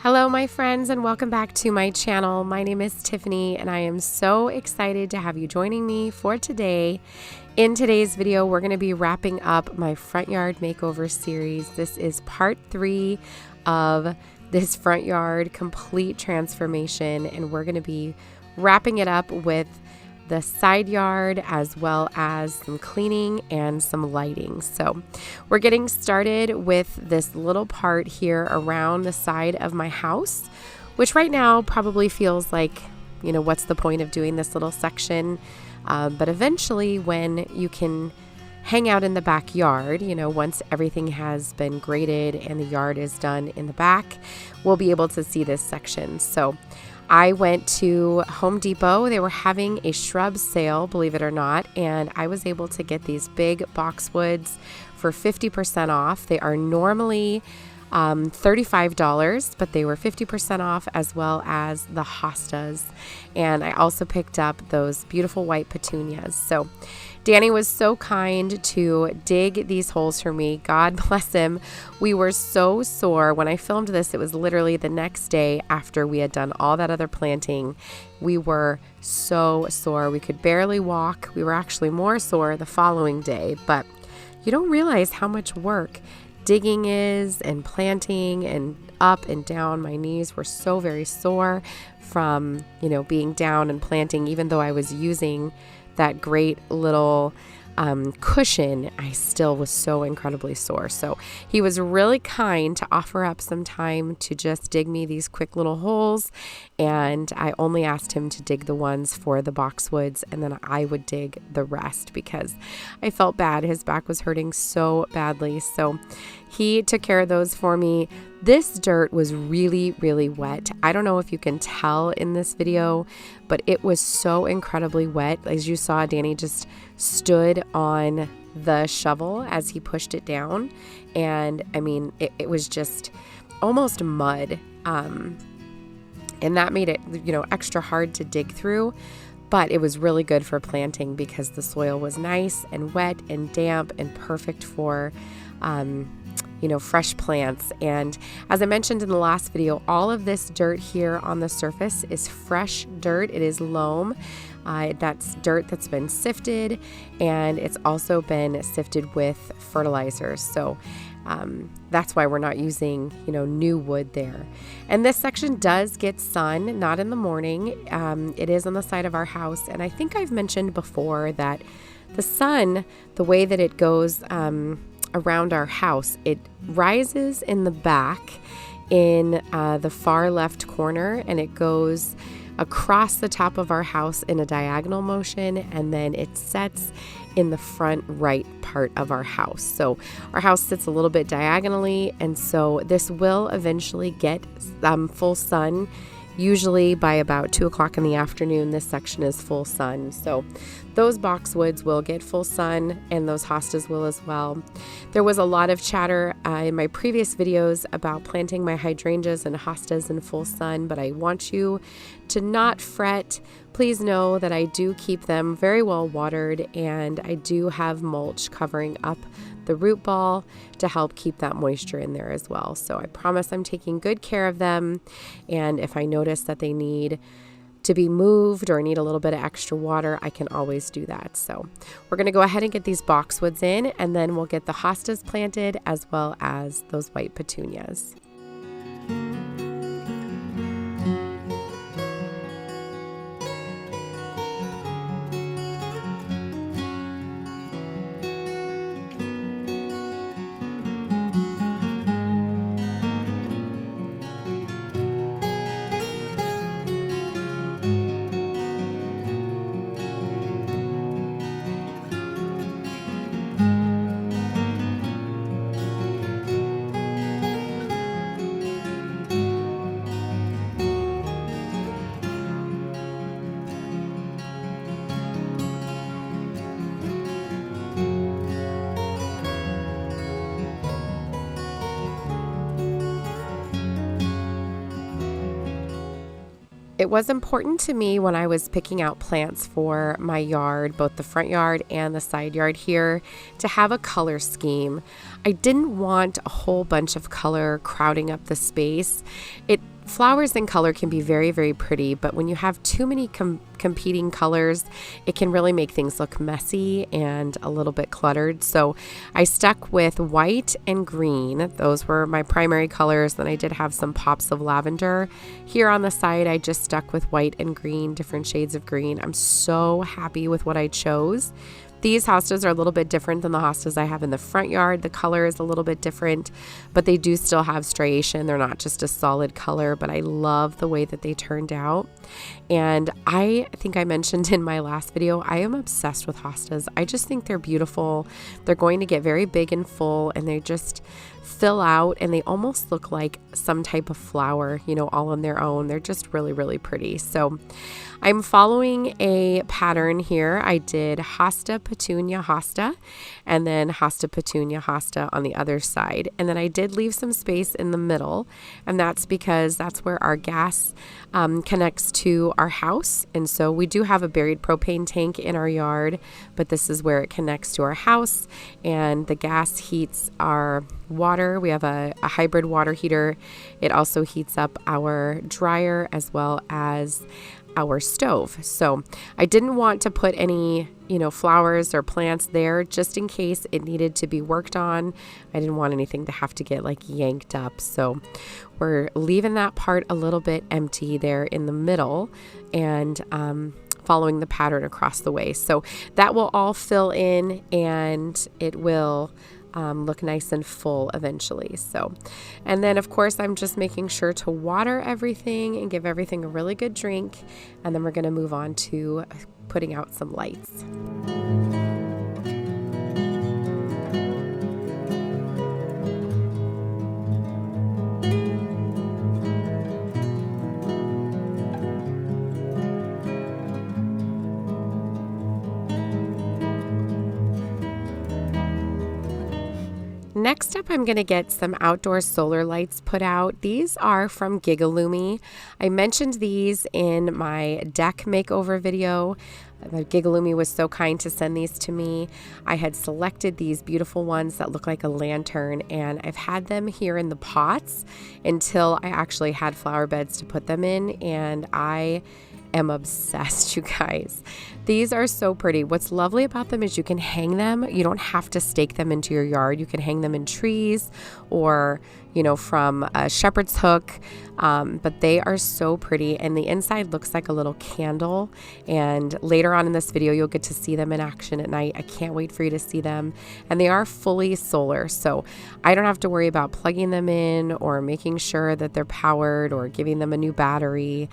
Hello, my friends, and welcome back to my channel. My name is Tiffany, and I am so excited to have you joining me for today. In today's video, we're going to be wrapping up my front yard makeover series. This is part 3 of this front yard complete transformation, and we're going to be wrapping it up with the side yard as well as some cleaning and some lighting. So we're getting started with this little part here around the side of my house, which right now probably feels like, what's the point of doing this little section? But eventually when you can hang out in the backyard, once everything has been graded and the yard is done in the back, we'll be able to see this section. So I went to Home Depot. They were having a shrub sale, believe it or not, and I was able to get these big boxwoods for 50% off. They are normally $35, but they were 50% off, as well as the hostas. And I also picked up those beautiful white petunias. So Danny was so kind to dig these holes for me. God bless him. We were so sore. When I filmed this, it was literally the next day after we had done all that other planting. We were so sore. We could barely walk. We were actually more sore the following day, but you don't realize how much work digging is and planting and up and down. My knees were so very sore from, being down and planting. Even though I was using that great little cushion, I still was so incredibly sore. So he was really kind to offer up some time to just dig me these quick little holes, and I only asked him to dig the ones for the boxwoods, and then I would dig the rest because I felt bad. His back was hurting so badly, so he took care of those for me. This dirt was really, really wet. I don't know if you can tell in this video, but it was so incredibly wet. As you saw, Danny just stood on the shovel as he pushed it down. And I mean, it was just almost mud. And that made it, extra hard to dig through. But it was really good for planting because the soil was nice and wet and damp and perfect for fresh plants. And as I mentioned in the last video, all of this dirt here on the surface is fresh dirt. It is loam. That's dirt that's been sifted, and it's also been sifted with fertilizers. So that's why we're not using, new wood there. And this section does get sun, not in the morning. It is on the side of our house. And I think I've mentioned before that the sun, the way that it goes around our house, it rises in the back in the far left corner, and it goes across the top of our house in a diagonal motion, and then it sets in the front right part of our house. So our house sits a little bit diagonally, and so this will eventually get full sun. Usually by about 2 o'clock in the afternoon, this section is full sun. So those boxwoods will get full sun, and those hostas will as well. There was a lot of chatter in my previous videos about planting my hydrangeas and hostas in full sun, but I want you to not fret. Please know that I do keep them very well watered, and I do have mulch covering up the root ball to help keep that moisture in there as well. So I promise I'm taking good care of them, and if I notice that they need to be moved or need a little bit of extra water, I can always do that. So we're going to go ahead and get these boxwoods in, and then we'll get the hostas planted as well as those white petunias. It was important to me when I was picking out plants for my yard, both the front yard and the side yard here, to have a color scheme. I didn't want a whole bunch of color crowding up the space. Flowers in color can be very, very pretty, but when you have too many competing colors, it can really make things look messy and a little bit cluttered. So I stuck with white and green. Those were my primary colors. Then I did have some pops of lavender. Here on the side, I just stuck with white and green, different shades of green. I'm so happy with what I chose. These hostas are a little bit different than the hostas I have in the front yard. The color is a little bit different, but they do still have striation. They're not just a solid color, but I love the way that they turned out. And I think I mentioned in my last video, I am obsessed with hostas. I just think they're beautiful. They're going to get very big and full, and they just fill out, and they almost look like some type of flower, all on their own. They're just really, really pretty. So I'm following a pattern here. I did hosta, petunia, hosta, and then hosta, petunia, hosta on the other side. And then I did leave some space in the middle, and that's because that's where our gas connects to our house. And so we do have a buried propane tank in our yard, but this is where it connects to our house, and the gas heats our water. We have a hybrid water heater. It also heats up our dryer as well as our stove. So I didn't want to put any, flowers or plants there just in case it needed to be worked on. I didn't want anything to have to get yanked up. So we're leaving that part a little bit empty there in the middle, and following the pattern across the way. So that will all fill in, and it will look nice and full eventually. So, and then of course I'm just making sure to water everything and give everything a really good drink, and then we're going to move on to putting out some lights. Next up, I'm going to get some outdoor solar lights put out. These are from GIGALUMI. I mentioned these in my deck makeover video. GIGALUMI was so kind to send these to me. I had selected these beautiful ones that look like a lantern, and I've had them here in the pots until I actually had flower beds to put them in, and I am obsessed, you guys. These are so pretty. What's lovely about them is you can hang them. You don't have to stake them into your yard. You can hang them in trees or, from a shepherd's hook. But they are so pretty, and the inside looks like a little candle. And later on in this video, you'll get to see them in action at night. I can't wait for you to see them. And they are fully solar, so I don't have to worry about plugging them in or making sure that they're powered or giving them a new battery.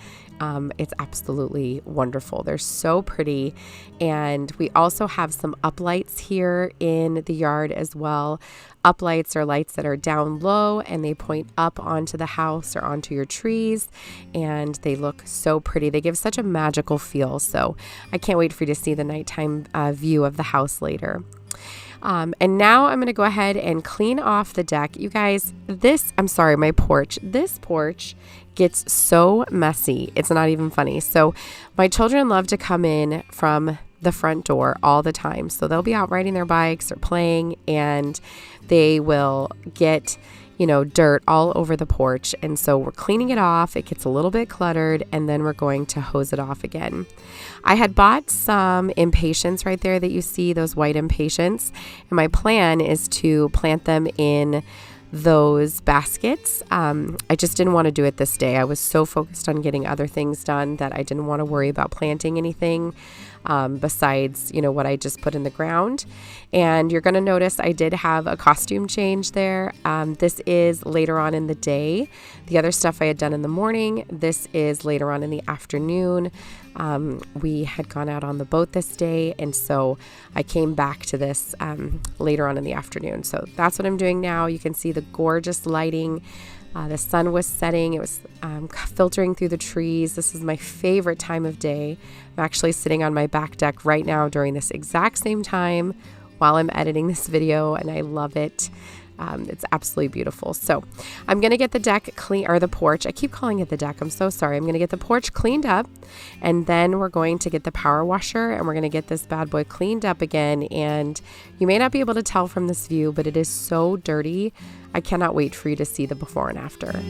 It's absolutely wonderful. They're so pretty. And we also have some uplights here in the yard as well. Uplights are lights that are down low, and they point up onto the house or onto your trees, and they look so pretty. They give such a magical feel. So I can't wait for you to see the nighttime view of the house later. And now I'm going to go ahead and clean off the deck. You guys, my porch. This porch gets so messy. It's not even funny. So my children love to come in from the front door all the time. So they'll be out riding their bikes or playing, and they will get dirt all over the porch. And so we're cleaning it off. It gets a little bit cluttered, and then we're going to hose it off again. I had bought some impatiens right there that you see, those white impatiens. And my plan is to plant them in those baskets. I just didn't want to do it this day. I was so focused on getting other things done that I didn't want to worry about planting anything besides, what I just put in the ground. And you're going to notice I did have a costume change there. This is later on in the day. The other stuff I had done in the morning. This is later on in the afternoon. We had gone out on the boat this day, and so I came back to this later on in the afternoon. So that's what I'm doing now. You can see the gorgeous lighting. The sun was setting. It was filtering through the trees. This is my favorite time of day. I'm actually sitting on my back deck right now during this exact same time while I'm editing this video, and I love it. It's absolutely beautiful. So I'm going to get the deck clean, or the porch. I keep calling it the deck. I'm so sorry. I'm going to get the porch cleaned up, and then we're going to get the power washer, and we're going to get this bad boy cleaned up again. And you may not be able to tell from this view, but it is so dirty. I cannot wait for you to see the before and after.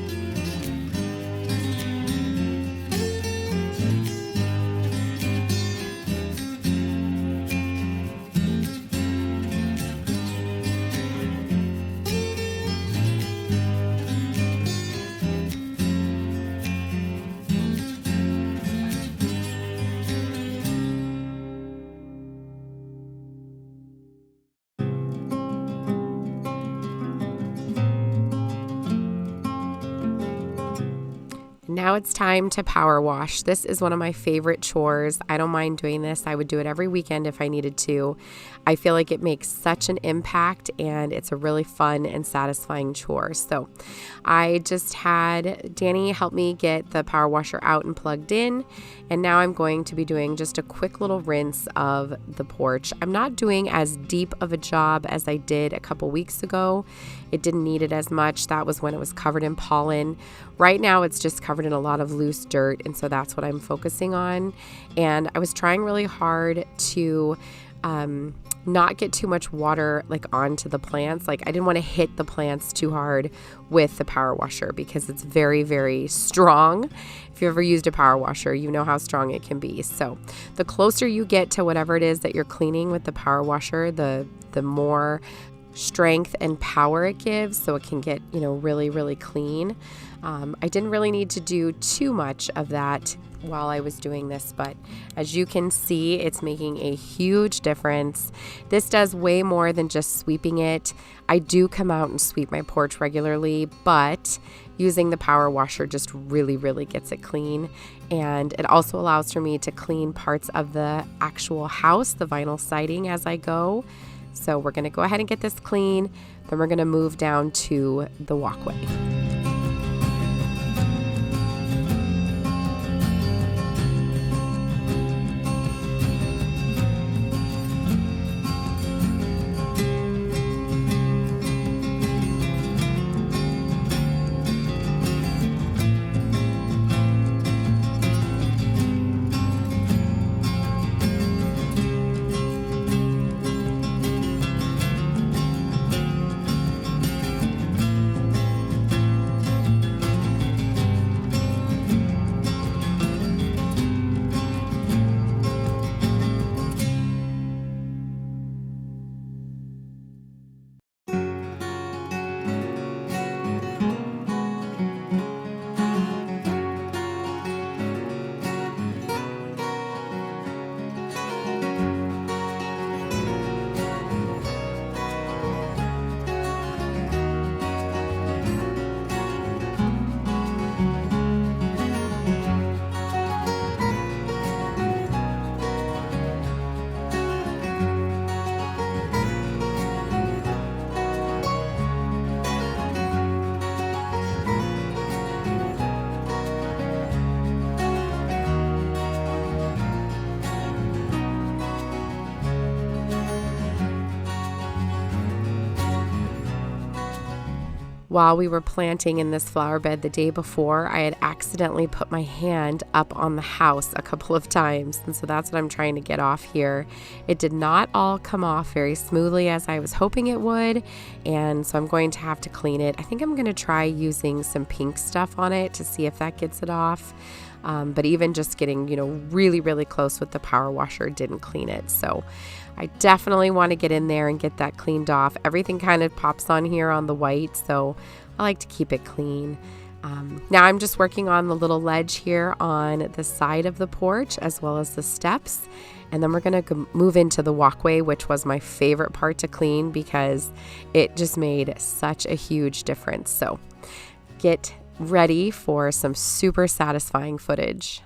Now it's time to power wash. This is one of my favorite chores. I don't mind doing this. I would do it every weekend if I needed to. I feel like it makes such an impact, and it's a really fun and satisfying chore. So I just had Danny help me get the power washer out and plugged in, and now I'm going to be doing just a quick little rinse of the porch. I'm not doing as deep of a job as I did a couple weeks ago. It didn't need it as much. That was when it was covered in pollen. Right now it's just covered in a lot of loose dirt, and so that's what I'm focusing on. And I was trying really hard to not get too much water like onto the plants. Like I didn't want to hit the plants too hard with the power washer because it's very, very strong. If you ever used a power washer, you know how strong it can be. So the closer you get to whatever it is that you're cleaning with the power washer, the more strength and power it gives, so it can get, really, really clean. I didn't really need to do too much of that while I was doing this, but as you can see, it's making a huge difference. This does way more than just sweeping it. I do come out and sweep my porch regularly, but using the power washer just really, really gets it clean. And it also allows for me to clean parts of the actual house, the vinyl siding, as I go. So we're going to go ahead and get this clean. Then we're going to move down to the walkway. While we were planting in this flower bed the day before, I had accidentally put my hand up on the house a couple of times, and so that's what I'm trying to get off here. It did not all come off very smoothly as I was hoping it would, and so I'm going to have to clean it. I think I'm going to try using some pink stuff on it to see if that gets it off. But even just getting, really, really close with the power washer didn't clean it. So I definitely want to get in there and get that cleaned off. Everything kind of pops on here on the white, so I like to keep it clean. Now I'm just working on the little ledge here on the side of the porch as well as the steps. And then we're going to move into the walkway, which was my favorite part to clean because it just made such a huge difference. So get ready for some super satisfying footage.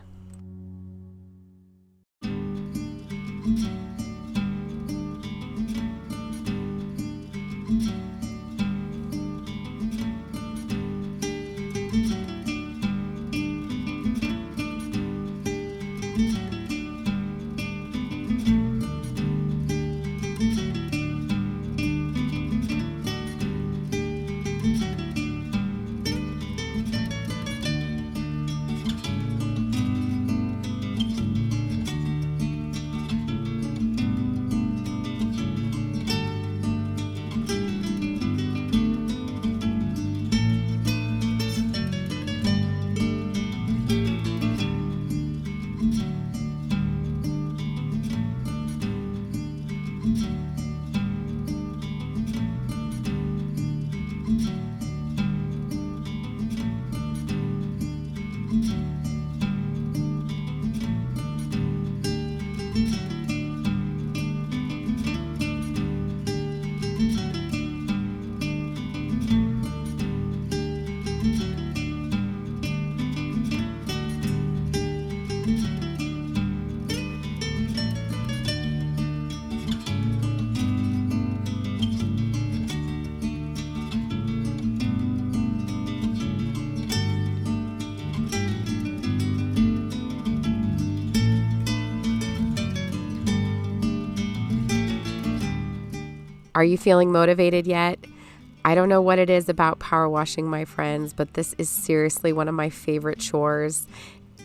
Are you feeling motivated yet? I don't know what it is about power washing, my friends, but this is seriously one of my favorite chores.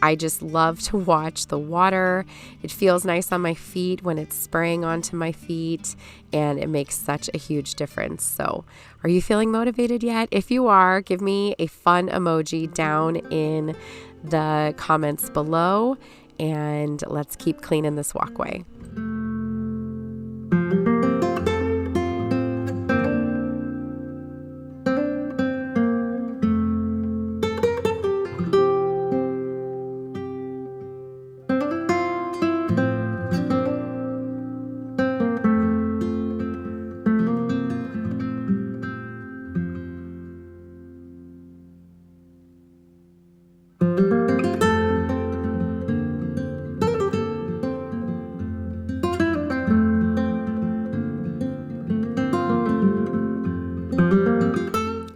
I just love to watch the water. It feels nice on my feet when it's spraying onto my feet, and it makes such a huge difference. So, are you feeling motivated yet? If you are, give me a fun emoji down in the comments below, and let's keep cleaning this walkway.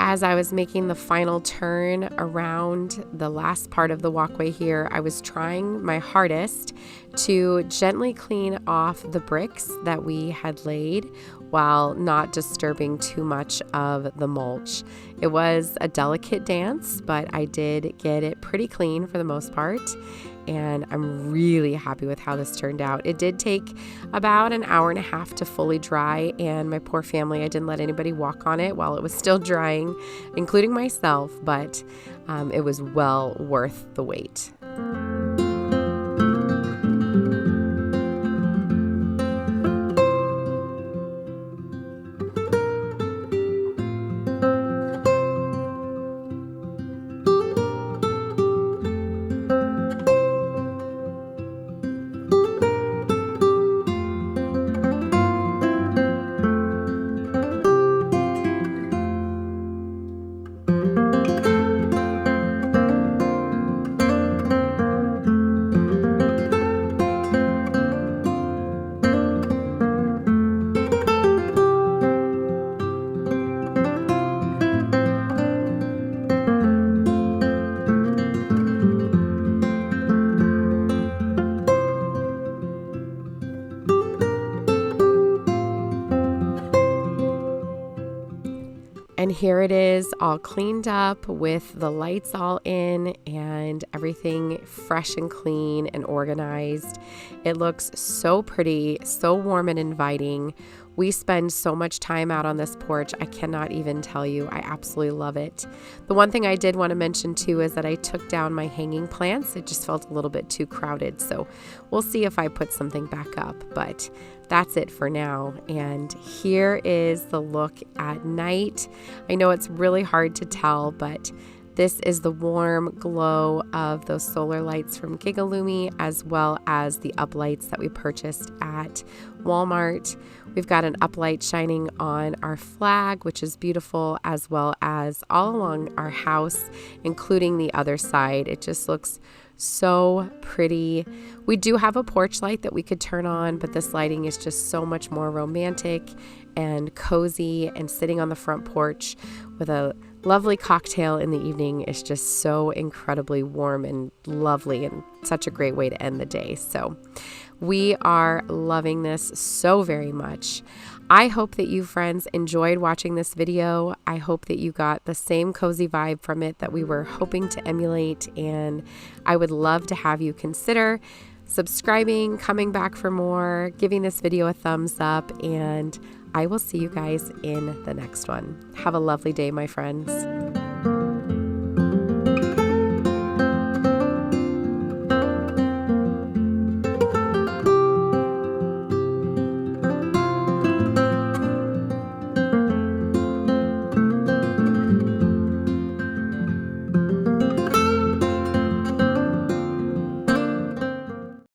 As I was making the final turn around the last part of the walkway here, I was trying my hardest to gently clean off the bricks that we had laid while not disturbing too much of the mulch. It was a delicate dance, but I did get it pretty clean for the most part, and I'm really happy with how this turned out. It did take about an hour and a half to fully dry, and my poor family, I didn't let anybody walk on it while it was still drying, including myself, but it was well worth the wait. And here it is, all cleaned up with the lights all in and everything fresh and clean and organized. It looks so pretty, so warm and inviting. We spend so much time out on this porch. I cannot even tell you. I absolutely love it. The one thing I did want to mention too is that I took down my hanging plants. It just felt a little bit too crowded. So we'll see if I put something back up, but that's it for now. And here is the look at night. I know it's really hard to tell, but this is the warm glow of those solar lights from GIGALUMI, as well as the uplights that we purchased at Walmart. We've got an uplight shining on our flag, which is beautiful, as well as all along our house, including the other side. It just looks so pretty. We do have a porch light that we could turn on, but this lighting is just so much more romantic and cozy, and sitting on the front porch with a lovely cocktail in the evening is just so incredibly warm and lovely, and such a great way to end the day. So we are loving this so very much. I hope that you friends enjoyed watching this video. I hope that you got the same cozy vibe from it that we were hoping to emulate, and I would love to have you consider subscribing, coming back for more, giving this video a thumbs up, and I will see you guys in the next one. Have a lovely day, my friends.